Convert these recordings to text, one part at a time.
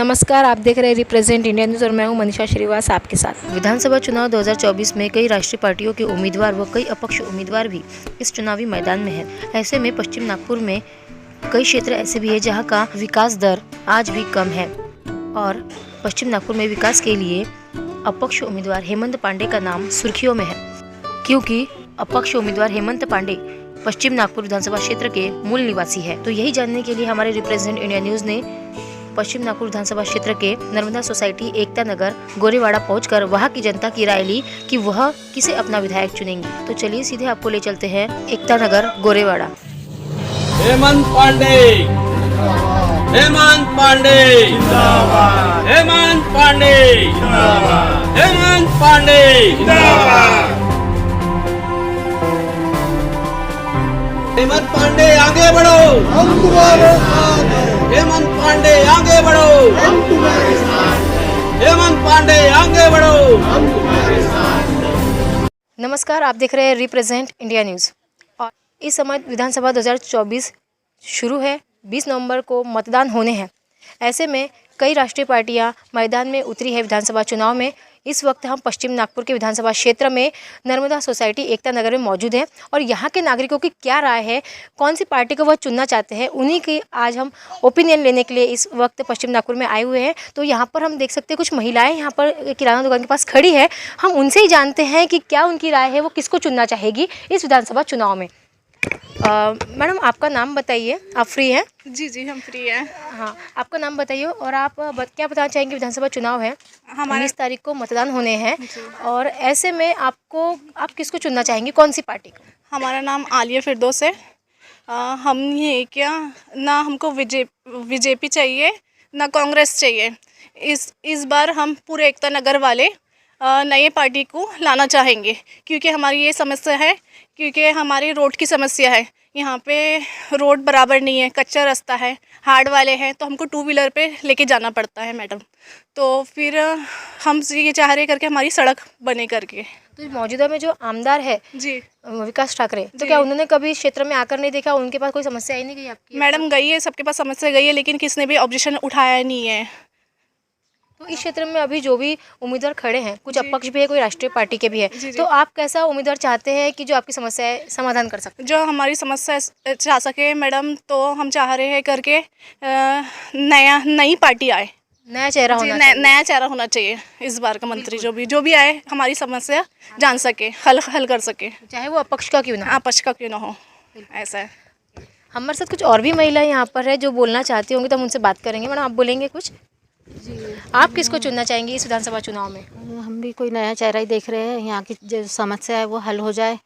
नमस्कार, आप देख रहे हैं रिप्रेजेंट इंडिया न्यूज़ और मैं हूं मनीषा श्रीवास आपके साथ। विधानसभा चुनाव 2024 में कई राष्ट्रीय पार्टियों के उम्मीदवार व कई अपक्ष उम्मीदवार भी इस चुनावी मैदान में हैं। ऐसे में पश्चिम नागपुर में कई क्षेत्र ऐसे भी हैं जहां का विकास दर आज भी कम है और पश्चिम नागपुर में विकास के लिए अपक्ष उम्मीदवार हेमंत पांडे का नाम सुर्खियों में है, क्योंकि अपक्ष उम्मीदवार हेमंत पांडे पश्चिम नागपुर विधानसभा क्षेत्र के मूल निवासी है। तो यही जानने के लिए हमारे रिप्रेजेंट इंडिया न्यूज़ ने पश्चिम नागपुर विधानसभा क्षेत्र के नर्मदा सोसाइटी एकता नगर गोरेवाड़ा पहुंचकर वहां की जनता की राय ली कि वह किसे अपना विधायक चुनेंगे। तो चलिए सीधे आपको ले चलते हैं एकता नगर गोरेवाड़ा। हेमंत पांडे, हेमंत पांडे, हेमंत पांडे, हेमंत पांडे, हेमंत पांडे आगे बढ़ो, हम तुम्हारे साथ हैं। हेमंत पांडे आगे बढ़ो, हम तुम्हारे साथ हैं। हेमंत पांडे आगे बढ़ो, हम तुम्हारे साथ हैं। नमस्कार, आप देख रहे हैं रिप्रेजेंट इंडिया न्यूज़ और इस समय विधानसभा 2024 शुरू है। 20 नवंबर को मतदान होने हैं। ऐसे में कई राष्ट्रीय पार्टियां मैदान में उतरी है विधानसभा चुनाव में। इस वक्त हम पश्चिम नागपुर के विधानसभा क्षेत्र में नर्मदा सोसाइटी एकता नगर में मौजूद हैं और यहाँ के नागरिकों की क्या राय है, कौन सी पार्टी को वह चुनना चाहते हैं, उन्हीं की आज हम ओपिनियन लेने के लिए इस वक्त पश्चिम नागपुर में आए हुए हैं। तो यहाँ पर हम देख सकते हैं कुछ महिलाएं यहाँ पर किराना दुकान के पास खड़ी है। हम उनसे ही जानते हैं कि क्या उनकी राय है, वो किसको चुनना चाहेगी इस विधानसभा चुनाव में। मैडम, आपका नाम बताइए। आप फ्री हैं? जी हम फ्री हैं। हाँ, आपका नाम बताइए और आप क्या बताना चाहेंगे। विधानसभा चुनाव है, हमारे 19 तारीख को मतदान होने हैं और ऐसे में आप किसको चुनना चाहेंगी, कौन सी पार्टी को? हमारा नाम आलिया फिरदौस है। हम ये क्या ना हमको बीजेपी चाहिए ना कांग्रेस चाहिए। इस बार हम पूरे एकता नगर वाले नए पार्टी को लाना चाहेंगे, क्योंकि हमारी ये समस्या है, क्योंकि हमारी रोड की समस्या है। यहाँ पे रोड बराबर नहीं है, कच्चा रास्ता है, हार्ड वाले हैं, तो हमको 2 व्हीलर पे लेके जाना पड़ता है मैडम। तो फिर हम ये चाह रहे करके हमारी सड़क बने करके। तो मौजूदा में जो आमदार है जी विकास ठाकरे, तो क्या उन्होंने कभी क्षेत्र में आकर नहीं देखा? उनके पास कोई समस्या आई नहीं गई आपकी? मैडम गई है, सबके पास समस्या गई है, लेकिन किसने भी ऑब्जेक्शन उठाया नहीं है। तो इस क्षेत्र में अभी जो भी उम्मीदवार खड़े हैं, कुछ अपक्ष भी है, कोई राष्ट्रीय पार्टी के भी है, तो आप कैसा उम्मीदवार चाहते हैं कि जो आपकी समस्या है समाधान कर सकते? जो हमारी समस्या चाह सके मैडम, तो हम चाह रहे हैं करके नई पार्टी आए, नया चेहरा होना चाहिए। नया चेहरा होना चाहिए। इस बार का मंत्री जो भी आए हमारी समस्या जान सके, हल कर सके, चाहे वो अपक्ष का क्यों ना, अपक्ष का क्यों ना हो। ऐसा है। हमारे साथ कुछ और भी महिलाएं यहाँ पर है जो बोलना चाहती होंगी, तो हम उनसे बात करेंगे। मैडम, आप बोलेंगे कुछ? जी, आप किसको चुनना चाहेंगी इस विधानसभा चुनाव में? हम भी कोई नया चेहरा ही देख रहे हैं। यहाँ की जो समस्या है वो हल हो जाए,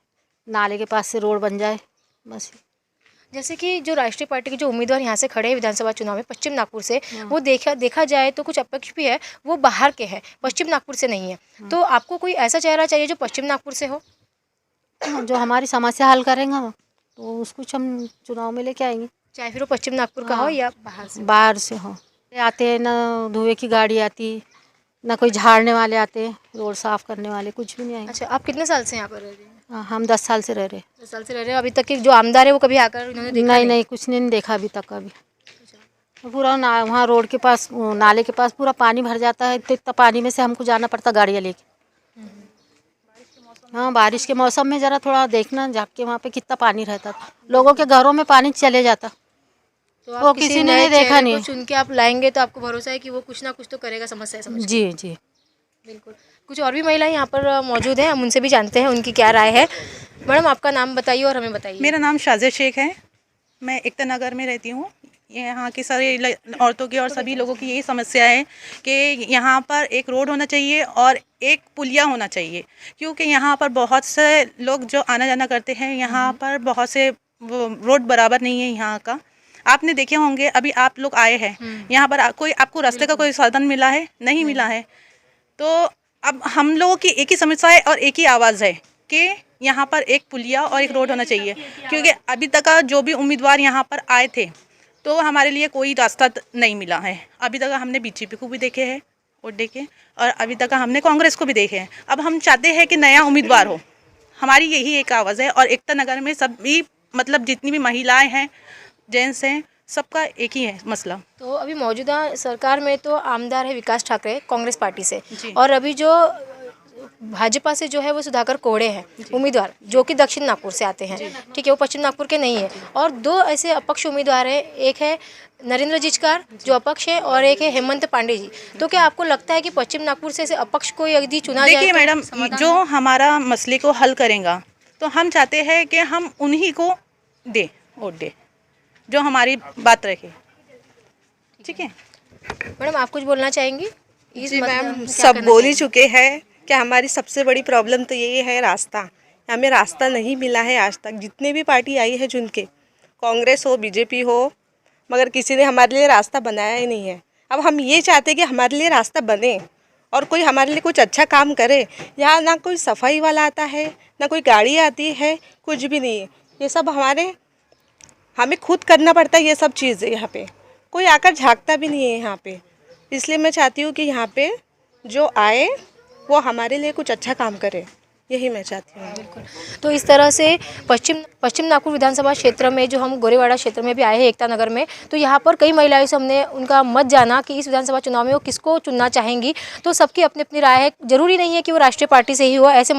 नाले के पास से रोड बन जाए, बस। जैसे कि जो राष्ट्रीय पार्टी के जो उम्मीदवार यहाँ से खड़े हैं विधानसभा चुनाव में पश्चिम नागपुर से, वो देखा जाए तो कुछ अपक्ष भी है, वो बाहर के हैं, पश्चिम नागपुर से नहीं है। तो आपको कोई ऐसा चेहरा चाहिए जो पश्चिम नागपुर से हो, जो हमारी समस्या हल करेंगे, तो उसको हम चुनाव में लेके आएंगे, चाहे फिर वो पश्चिम नागपुर का हो या बाहर से हो। आते हैं ना, धुएं की गाड़ी आती ना, कोई झाड़ने वाले आते, रोड साफ करने वाले कुछ भी नहीं आए। अच्छा, आप कितने साल से यहाँ पर रह रहे हैं? हम 10 साल से रह रहे। 10 साल से रह रहे हैं। अभी तक के जो आमदार है वो कभी आकर उन्होंने देखा? नहीं, कुछ नहीं देखा अभी तक। अभी पूरा वहाँ रोड के पास, नाले के पास पूरा पानी भर जाता है, तो इतना पानी में से हमको जाना पड़ता गाड़ियाँ लेके। हाँ, बारिश के मौसम में ज़रा थोड़ा देखना जाके वहाँ पे कितना पानी रहता था, लोगों के घरों में पानी चले जाता। तो वो किसी ने नहीं देखा नहीं। चुन के आप लाएंगे तो आपको भरोसा है कि वो कुछ ना कुछ तो करेगा समस्या समझ। जी बिल्कुल। कुछ और भी महिलाएं यहाँ पर मौजूद हैं, हम उनसे भी जानते हैं उनकी क्या राय है। मैडम, आपका नाम बताइए और हमें बताइए। मेरा नाम शाजिद शेख है। मैं एकता नगर में रहती हूँ। यहाँ की सारी औरतों की और सभी लोगों की यही समस्या है कि यहाँ पर एक रोड होना चाहिए और एक पुलिया होना चाहिए, क्योंकि यहाँ पर बहुत से लोग जो आना जाना करते हैं, यहाँ पर बहुत से रोड बराबर नहीं है यहाँ का। आपने देखे होंगे, अभी आप लोग आए हैं यहाँ पर, कोई आपको रास्ते का कोई साधन मिला है? नहीं मिला है। तो अब हम लोगों की एक ही समस्या है और एक ही आवाज़ है कि यहाँ पर एक पुलिया और एक रोड होना चाहिए, क्योंकि अभी तक जो भी उम्मीदवार यहाँ पर आए थे तो हमारे लिए कोई रास्ता नहीं मिला है। अभी तक हमने बीजेपी को भी देखे हैं वोट देखे, और अभी तक हमने कांग्रेस को भी देखे हैं। अब हम चाहते हैं कि नया उम्मीदवार हो। हमारी यही एक आवाज़ है। और एकता नगर में सभी मतलब जितनी भी महिलाएं हैं, जेंट्स हैं, सबका एक ही है मसला। तो अभी मौजूदा सरकार में तो आमदार है विकास ठाकरे कांग्रेस पार्टी से, जी। और अभी जो भाजपा से जो है वो सुधाकर कोड़े हैं उम्मीदवार, जो कि दक्षिण नागपुर से आते हैं, ठीक है, वो पश्चिम नागपुर के नहीं है। और दो ऐसे अपक्ष उम्मीदवार हैं, एक है नरेंद्र जिचकार जो अपक्ष है, और एक है हेमंत पांडे जी। तो क्या आपको लगता है कि पश्चिम नागपुर से ऐसे अपक्ष को यदि चुना जाए देखिए तो मैडम, समाधान जो हमारा मसले को हल करेगा तो हम चाहते हैं कि हम उन्हीं को दे वोट दे जो हमारी बात रखे। ठीक है मैडम, आप कुछ बोलना चाहेंगी? जी मैम, सब बोल ही चुके हैं कि हमारी सबसे बड़ी प्रॉब्लम तो यही है रास्ता। हमें रास्ता नहीं मिला है आज तक, जितने भी पार्टी आई है चुन के, कांग्रेस हो बीजेपी हो, मगर किसी ने हमारे लिए रास्ता बनाया ही नहीं है। अब हम ये चाहते हैं कि हमारे लिए रास्ता बने और कोई हमारे लिए कुछ अच्छा काम करे। यहाँ ना कोई सफाई वाला आता है, ना कोई गाड़ी आती है, कुछ भी नहीं है। ये सब हमें खुद करना पड़ता है ये सब चीज़। यहाँ पे कोई आकर झांकता भी नहीं है यहाँ पे। इसलिए मैं चाहती हूँ कि यहाँ पे जो आए वो हमारे लिए कुछ अच्छा काम करे, यही मैं चाहती हूँ। तो इस तरह से पश्चिम नागपुर विधानसभा क्षेत्र में जो हम गोरेवाड़ा क्षेत्र में भी आए हैं, एकता नगर में, तो यहाँ पर कई महिलाओं से हमने उनका मत जाना कि इस विधानसभा चुनाव में वो किसको चुनना चाहेंगी। तो सबकी अपनी अपनी राय है, जरूरी नहीं है कि वो राष्ट्रीय पार्टी से ही हो, ऐसे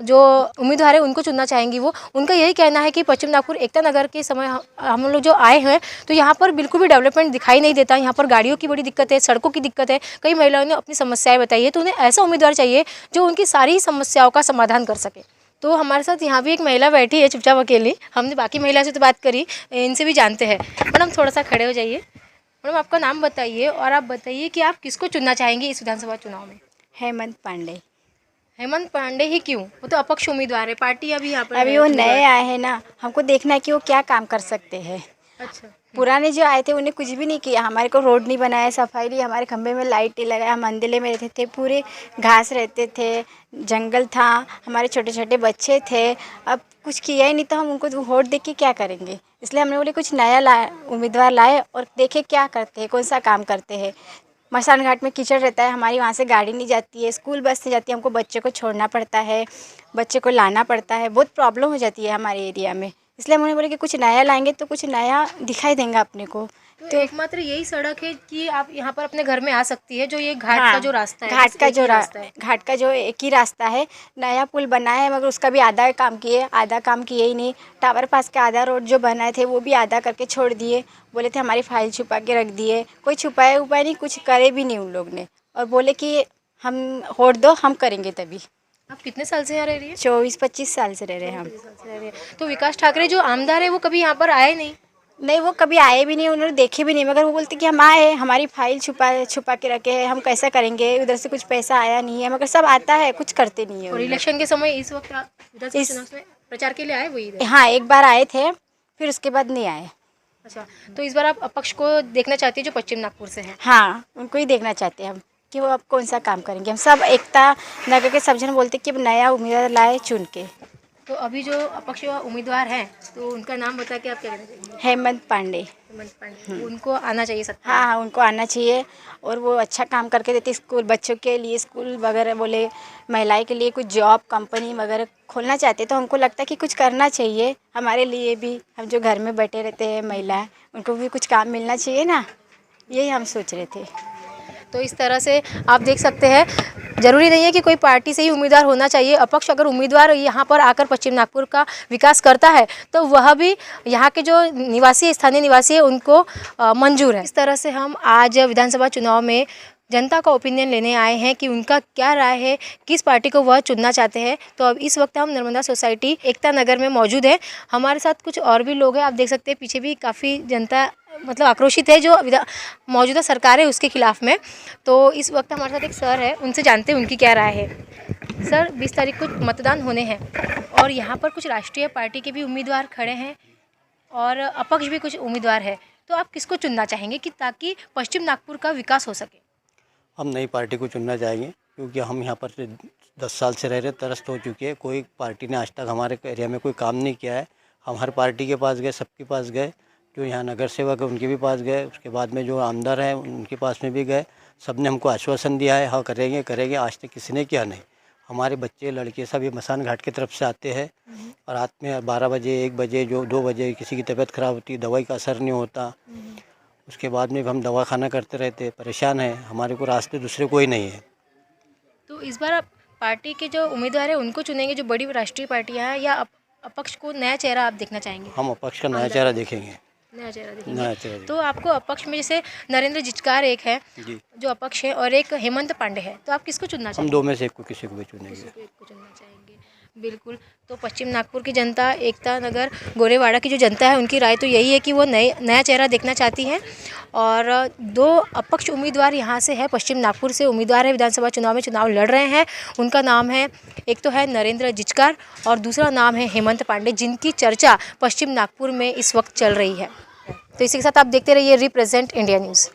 जो उम्मीदवार है उनको चुनना चाहेंगी वो। उनका यही कहना है कि पश्चिम नागपुर एकता नगर के समय हम लोग जो आए हैं तो यहाँ पर बिल्कुल भी डेवलपमेंट दिखाई नहीं देता। यहाँ पर गाड़ियों की बड़ी दिक्कत है, सड़कों की दिक्कत है, कई महिलाओं ने अपनी समस्याएं बताई है। तो उन्हें ऐसा उम्मीदवार चाहिए जो उनकी सारी समस्याओं का समाधान कर सके। तो हमारे साथ यहाँ भी एक महिला बैठी है चुपचाप अकेली। हमने बाकी महिला से तो बात करी, इनसे भी जानते हैं। मैडम थोड़ा सा खड़े हो जाइए। मैडम आपका नाम बताइए और आप बताइए कि आप किसको चुनना चाहेंगे इस विधानसभा चुनाव में? हेमंत पांडे। हेमंत पांडे ही क्यों? वो तो अपक्ष उम्मीदवार है, पार्टी अभी यहाँ पर अभी वो नए आए हैं ना, हमको देखना है कि वो क्या काम कर सकते हैं। अच्छा, पुराने जो आए थे उन्हें कुछ भी नहीं किया, हमारे को रोड नहीं बनाया, सफाई नहीं, हमारे खंभे में लाइट नहीं लगाया, हम अंधेले में रहते थे, पूरे घास रहते थे, जंगल था, हमारे छोटे छोटे बच्चे थे। अब कुछ किया ही नहीं तो हम उनको वोट दे के क्या करेंगे? इसलिए हमने बोले कुछ नया उम्मीदवार लाए और देखे क्या करते हैं, कौन सा काम करते हैं। मसान घाट में कीचड़ रहता है, हमारी वहाँ से गाड़ी नहीं जाती है, स्कूल बस नहीं जाती है, हमको बच्चे को छोड़ना पड़ता है, बच्चे को लाना पड़ता है, बहुत प्रॉब्लम हो जाती है हमारे एरिया में। इसलिए हमने बोले कि कुछ नया लाएंगे तो कुछ नया दिखाई देंगे अपने को। तो एकमात्र यही सड़क है कि आप यहाँ पर अपने घर में आ सकती है, जो ये घाट हाँ, का जो रास्ता है, घाट का जो रास्ता है। घाट का जो एक ही रास्ता है। नया पुल बना है मगर उसका भी आधा काम किए, आधा काम किए ही नहीं। टावर पास का आधा रोड जो बनाए थे वो भी आधा करके छोड़ दिए। बोले थे हमारी फाइल छुपा के रख दिए, कोई छुपाए उपाय नहीं, कुछ करे भी नहीं उन लोग ने। और बोले कि हम वोट दो, हम करेंगे तभी। आप कितने साल से यहाँ रह रही है? 24-25 साल से रह रहे हैं हम। तो विकास ठाकरे जो आमदार है वो कभी यहाँ पर आए नहीं? नहीं, वो कभी आए भी नहीं, उन्होंने देखे भी नहीं, मगर वो बोलते कि हम आए, हमारी फाइल छुपा के रखे हैं, हम कैसा करेंगे, उधर से कुछ पैसा आया नहीं है, मगर सब आता है, कुछ करते नहीं है। और इलेक्शन के समय इस वक्त विधानसभा चुनाव में प्रचार के लिए आए वो इधर? हाँ, एक बार आए थे, फिर उसके बाद नहीं आए। अच्छा, तो इस बार आप अपक्ष को देखना चाहती है जो पश्चिम नागपुर से है? हाँ, उनको ही देखना चाहते हैं हम कि वो अब कौन सा काम करेंगे। हम सब एकता नगर के सब जन बोलते कि अब नया उम्मीदवार लाए चुन के। तो अभी जो अपक्ष उम्मीदवार हैं तो उनका नाम बता के आप क्या कहना चाहेंगे? हेमंत पांडे। हेमंत पांडे, उनको आना चाहिए सत्ता। हाँ, उनको आना चाहिए और वो अच्छा काम करके देते। स्कूल बच्चों के लिए स्कूल वगैरह, बोले महिलाएं के लिए कुछ जॉब कंपनी वगैरह खोलना चाहते, तो हमको लगता है कि कुछ करना चाहिए हमारे लिए भी। हम जो घर में बैठे रहते हैं महिलाएं, उनको भी कुछ काम मिलना चाहिए ना, यही हम सोच रहे थे। तो इस तरह से आप देख सकते हैं, ज़रूरी नहीं है कि कोई पार्टी से ही उम्मीदवार होना चाहिए। अपक्ष अगर उम्मीदवार यहाँ पर आकर पश्चिम नागपुर का विकास करता है तो वह भी यहाँ के जो निवासी स्थानीय निवासी है उनको मंजूर है। इस तरह से हम आज विधानसभा चुनाव में जनता का ओपिनियन लेने आए हैं कि उनका क्या राय है, किस पार्टी को वह चुनना चाहते हैं। तो अब इस वक्त हम नर्मदा सोसाइटी एकता नगर में मौजूद है। हमारे साथ कुछ और भी लोग हैं, आप देख सकते हैं पीछे भी काफ़ी जनता मतलब आक्रोशित है जो मौजूदा सरकार है उसके खिलाफ में। तो इस वक्त हमारे साथ एक सर है, उनसे जानते हैं उनकी क्या राय है। सर, 20 तारीख को मतदान होने हैं और यहाँ पर कुछ राष्ट्रीय पार्टी के भी उम्मीदवार खड़े हैं और अपक्ष भी कुछ उम्मीदवार है, तो आप किसको चुनना चाहेंगे कि ताकि पश्चिम नागपुर का विकास हो सके? हम नई पार्टी को चुनना चाहेंगे क्योंकि हम यहाँ पर 10 साल से रह रहे, तरस्त हो चुके हैं। कोई पार्टी ने आज तक हमारे एरिया में कोई काम नहीं किया है। हम हर पार्टी के पास गए, सबके पास गए, जो यहाँ नगर सेवक है उनके भी पास गए, उसके बाद में जो आमदार हैं उनके पास में भी गए। सब ने हमको आश्वासन दिया है, हाँ करेंगे करेंगे, आज तक किसी ने किया नहीं। हमारे बच्चे लड़के सब ये मसान घाट की तरफ से आते हैं और रात में 12 बजे 1 बजे जो 2 बजे किसी की तबीयत ख़राब होती है, दवाई का असर नहीं होता। उसके बाद में भी हम दवा खाना करते रहते, परेशान हैं, हमारे को रास्ते दूसरे कोई नहीं है। तो इस बार आप पार्टी के जो उम्मीदवार है उनको चुनेंगे, जो बड़ी राष्ट्रीय पार्टियां हैं, या अपक्ष को नया चेहरा आप देखना चाहेंगे? हम अपक्ष का नया चेहरा देखेंगे। नया चेहरा नया देखेंगे। चेहरा तो आपको अपक्ष में जैसे नरेंद्र जिचकार एक है जी, जो अपक्ष है, और एक हेमंत पांडे है, तो आप किसको चुनना हम चाहेंगे? 2 में से एक को किसी को भी चुनेंगे। किसी को चुनना चाहेंगे। बिल्कुल। तो पश्चिम नागपुर की जनता, एकता नगर गोरेवाड़ा की जो जनता है, उनकी राय तो यही है कि वो नया चेहरा देखना चाहती है। और 2 अपक्ष उम्मीदवार यहाँ से है, पश्चिम नागपुर से उम्मीदवार है, विधानसभा चुनाव में चुनाव लड़ रहे हैं। उनका नाम है, एक तो है नरेंद्र जिचकार और दूसरा नाम है हेमंत पांडे, जिनकी चर्चा पश्चिम नागपुर में इस वक्त चल रही है। तो इसी के साथ आप देखते रहिए रिप्रेजेंट इंडिया न्यूज़।